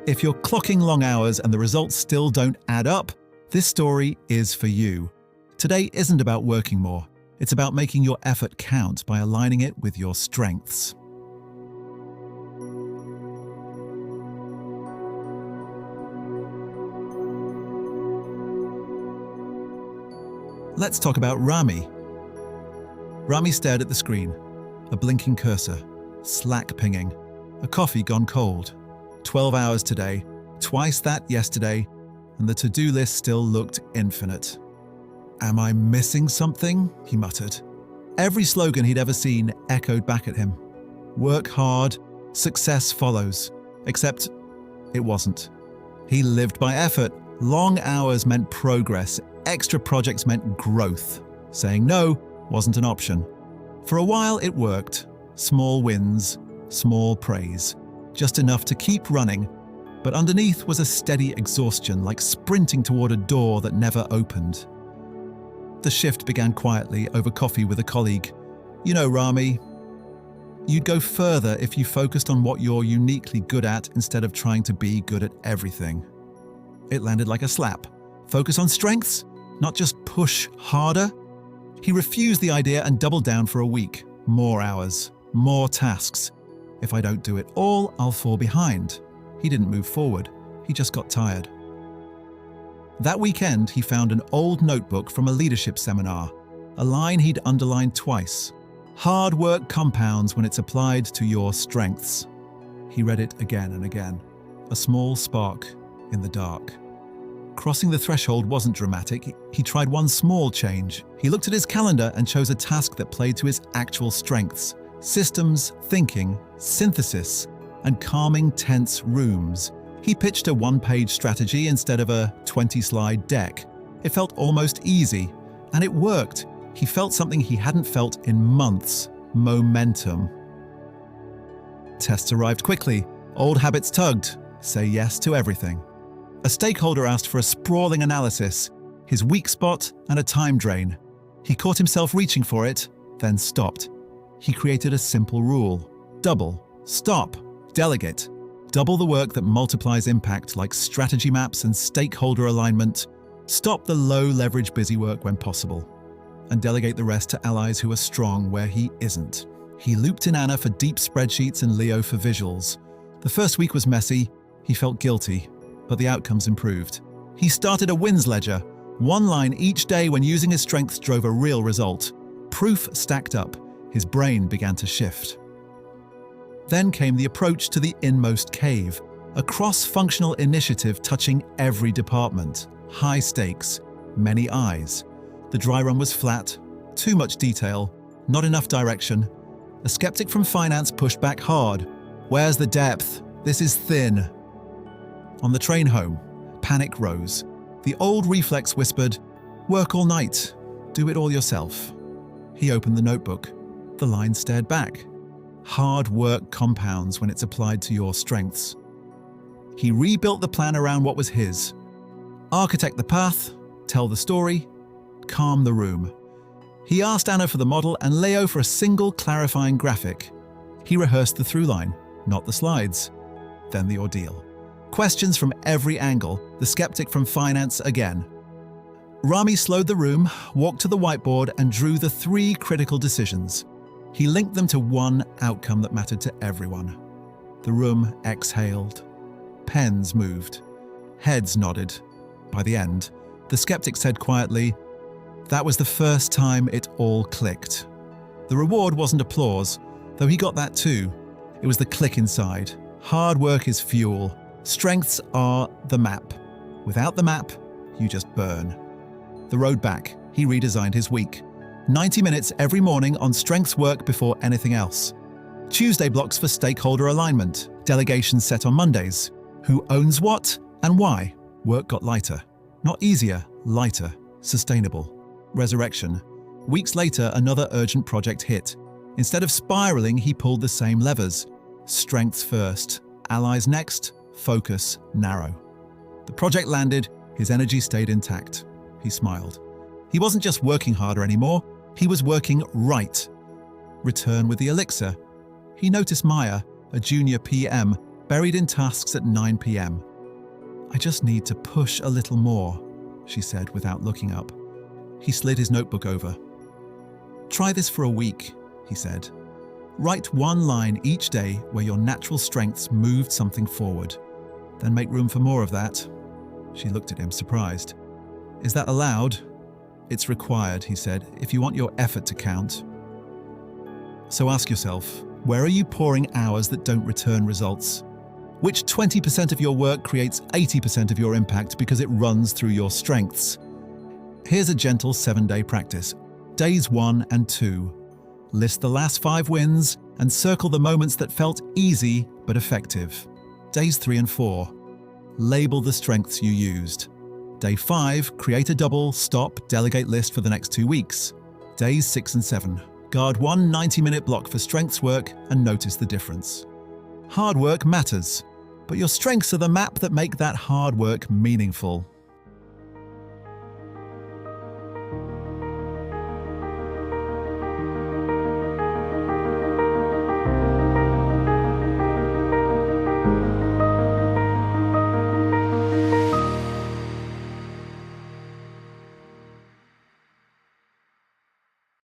If you're clocking long hours and the results still don't add up, this story is for you. Today isn't about working more. It's about making your effort count by aligning it with your strengths. Let's talk about Rami. Rami stared at the screen, a blinking cursor, Slack pinging, a coffee gone cold. 12 hours today, twice that yesterday, and the to-do list still looked infinite. "Am I missing something?" he muttered. Every slogan he'd ever seen echoed back at him. Work hard, success follows. Except it wasn't. He lived by effort. Long hours meant progress. Extra projects meant growth. Saying no wasn't an option. For a while it worked. Small wins, small praise. Just enough to keep running. But underneath was a steady exhaustion, like sprinting toward a door that never opened. The shift began quietly over coffee with a colleague. "You know, Rami, you'd go further if you focused on what you're uniquely good at instead of trying to be good at everything." It landed like a slap. Focus on strengths, not just push harder. He refused the idea and doubled down for a week. More hours, more tasks. "If I don't do it all, I'll fall behind." He didn't move forward. He just got tired. That weekend, he found an old notebook from a leadership seminar, a line he'd underlined twice. "Hard work compounds when it's applied to your strengths." He read it again and again, a small spark in the dark. Crossing the threshold wasn't dramatic. He tried one small change. He looked at his calendar and chose a task that played to his actual strengths: systems, thinking, synthesis, and calming tense rooms. He pitched a one-page strategy instead of a 20-slide deck. It felt almost easy, and it worked. He felt something he hadn't felt in months: momentum. Tests arrived quickly. Old habits tugged. Say yes to everything. A stakeholder asked for a sprawling analysis, his weak spot and a time drain. He caught himself reaching for it, then stopped. He created a simple rule: double, stop, delegate. Double the work that multiplies impact, like strategy maps and stakeholder alignment. Stop the low-leverage busy work when possible, and delegate the rest to allies who are strong where he isn't. He looped in Anna for deep spreadsheets and Leo for visuals. The first week was messy. He felt guilty, but the outcomes improved. He started a wins ledger. One line each day when using his strengths drove a real result. Proof stacked up. His brain began to shift. Then came the approach to the inmost cave, a cross-functional initiative touching every department. High stakes, many eyes. The dry run was flat, too much detail, not enough direction. A skeptic from finance pushed back hard. "Where's the depth? This is thin." On the train home, panic rose. The old reflex whispered, "Work all night. Do it all yourself." He opened the notebook. The line stared back. "Hard work compounds when it's applied to your strengths." He rebuilt the plan around what was his. Architect the path, tell the story, calm the room. He asked Anna for the model and Leo for a single clarifying graphic. He rehearsed the through line, not the slides. Then the ordeal. Questions from every angle, the skeptic from finance again. Rami slowed the room, walked to the whiteboard and drew the 3 critical decisions. He linked them to one outcome that mattered to everyone. The room exhaled. Pens moved. Heads nodded. By the end, the skeptic said quietly, "That was the first time it all clicked." The reward wasn't applause, though he got that too. It was the click inside. Hard work is fuel. Strengths are the map. Without the map, you just burn. The road back, he redesigned his week. 90 minutes every morning on strengths work before anything else. Tuesday blocks for stakeholder alignment. Delegations set on Mondays. Who owns what and why? Work got lighter. Not easier, lighter, sustainable. Resurrection. Weeks later, another urgent project hit. Instead of spiraling, he pulled the same levers. Strengths first, allies next, focus narrow. The project landed, his energy stayed intact. He smiled. He wasn't just working harder anymore, he was working right. Return with the elixir. He noticed Maya, a junior PM, buried in tasks at 9 p.m. "I just need to push a little more," she said without looking up. He slid his notebook over. "Try this for a week," he said. "Write one line each day where your natural strengths moved something forward. Then make room for more of that." She looked at him, surprised. "Is that allowed?" "It's required," he said, "if you want your effort to count." So ask yourself, where are you pouring hours that don't return results? Which 20% of your work creates 80% of your impact because it runs through your strengths? Here's a gentle 7-day practice. Days 1 and 2. List the last 5 wins and circle the moments that felt easy but effective. Days 3 and 4. Label the strengths you used. Day 5, create a double, stop, delegate list for the next 2 weeks. Days 6 and 7. Guard one 90-minute block for strengths work and notice the difference. Hard work matters, but your strengths are the map that make that hard work meaningful.